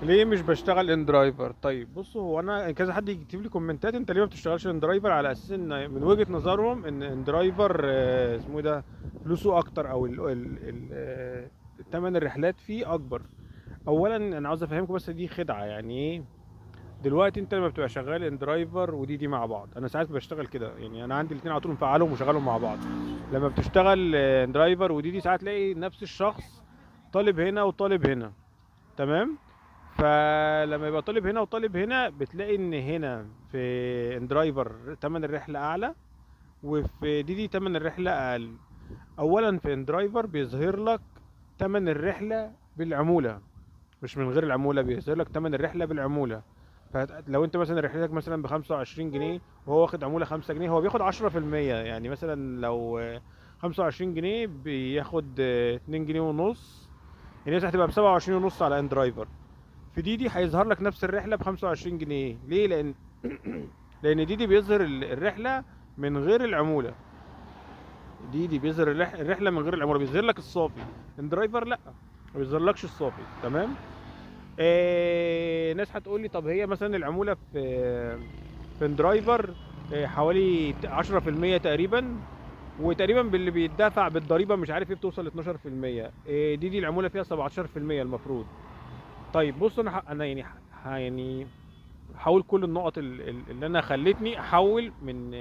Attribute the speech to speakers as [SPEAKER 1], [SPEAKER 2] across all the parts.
[SPEAKER 1] ليه مش بشتغل ان درايفر؟ طيب بصوا، هو انا كذا حد يكتب لي كومنتات انت ليه ما بتشتغلش ان درايفر، على اساس ان من وجهة نظرهم ان ان درايفر اسمه إيه ده، فلوسه اكتر، او تمن الرحلات فيه اكبر. اولا انا عاوز افهمكم بس دي خدعة. يعني ايه؟ دلوقتي انت لما بتبقى شغال ان درايفر ودي مع بعض، انا ساعات بشتغل كده، يعني انا عندي الاثنين على طول مفعلهم وشغالهم مع بعض. لما بتشتغل ان درايفر ودي ساعات تلاقي نفس الشخص طالب هنا وطالب هنا. تمام. فلما يبقى طالب هنا وطالب هنا، بتلاقي ان هنا في اندرايفر تمن الرحلة اعلى، وفي دي تمن الرحلة اقل. اولا في اندرايفر بيظهر لك تمن الرحلة بالعمولة، مش من غير العمولة، بيظهر لك تمن الرحلة بالعمولة. فلو انت مثلا رحلتك مثلا ب 25 جنيه، وهو واخد عمولة 5 جنيه، هو بياخد 10%. يعني مثلا لو 25 جنيه بياخد 2 جنيه ونص. يعني مثلا هتبقى ب27 ونص على اندرايفر. في ديدي هيظهر لك نفس الرحله ب 25 جنيه. ليه؟ لان لان ديدي بيظهر الرحله من غير العموله. ديدي بيظهر الرحله من غير العموله، بيظهر لك الصافي. الدرايفر لا، ما بيظهرلكش الصافي. تمام. ناس هتقول لي طب هي مثلا العموله في درايفر حوالي 10% تقريبا، وتقريبا باللي بيدفع بالضريبه مش عارف ايه بتوصل ل 12%. دي العموله فيها 17% المفروض. طيب بص، انا يعني يعني هحول كل النقط اللي انا خلتني احول من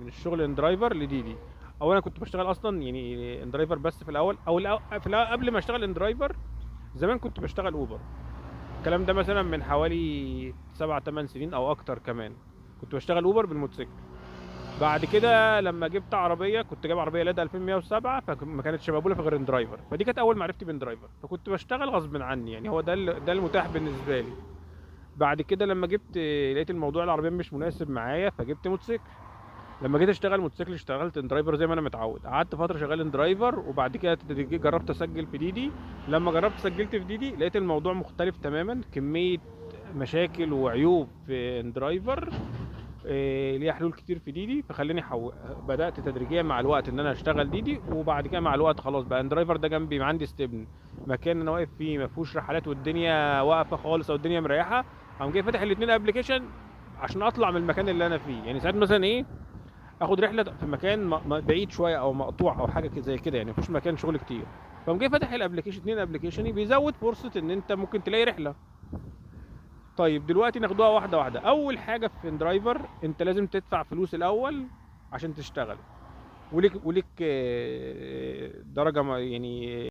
[SPEAKER 1] الشغل ان درايفر لديدي. اولا كنت بشتغل اصلا يعني ان درايفر بس في الاول، او في الأول قبل ما اشتغل ان درايفر زمان كنت بشتغل اوبر. الكلام ده مثلا من حوالي 7 8 سنين او اكتر كمان. كنت بشتغل اوبر بالموتوسيكل. بعد كده لما جبت عربيه، كنت جايب عربيه لادا 2107، فما كانتش مقبوله في غير ان درايفر، فدي كانت اول معرفتي بان درايفر، فكنت بشتغل غصب عني، يعني هو ده المتاح بالنسبه لي. بعد كده لما جبت لقيت الموضوع العربيه مش مناسب معايا، فجبت موتوسيكل. لما جيت اشتغل موتوسيكل اشتغلت ان درايفر زي ما انا متعود، قعدت فتره شغال ان درايفر، وبعد كده جربت اسجل في ديدي. لما جربت سجلت في ديدي لقيت الموضوع مختلف تماما، كميه مشاكل وعيوب في ان درايفر ليها حلول كتير في ديدي، فخليني بدات تدريجيا مع الوقت ان انا اشتغل ديدي، وبعد كده مع الوقت خلاص بقى ان درايفر ده جنبي عندي استبن، مكان انا واقف فيه ما فيهوش رحلات والدنيا واقفه خالص او الدنيا مريحه، قام جاي فاتح الاثنين ابلكيشن عشان اطلع من المكان اللي انا فيه. يعني ساعات مثلا ايه، اخد رحله في مكان بعيد شويه او مقطوع او حاجه زي كده، يعني مفيش مكان شغل كتير، فقام جاي فاتح الابلكيشن، اتنين ابلكيشن بيزود فرصه ان انت ممكن تلاقي رحله. طيب دلوقتي ناخدوها واحده واحده. اول حاجه في درايفر، انت لازم تدفع فلوس الاول عشان تشتغل، وليك درجه يعني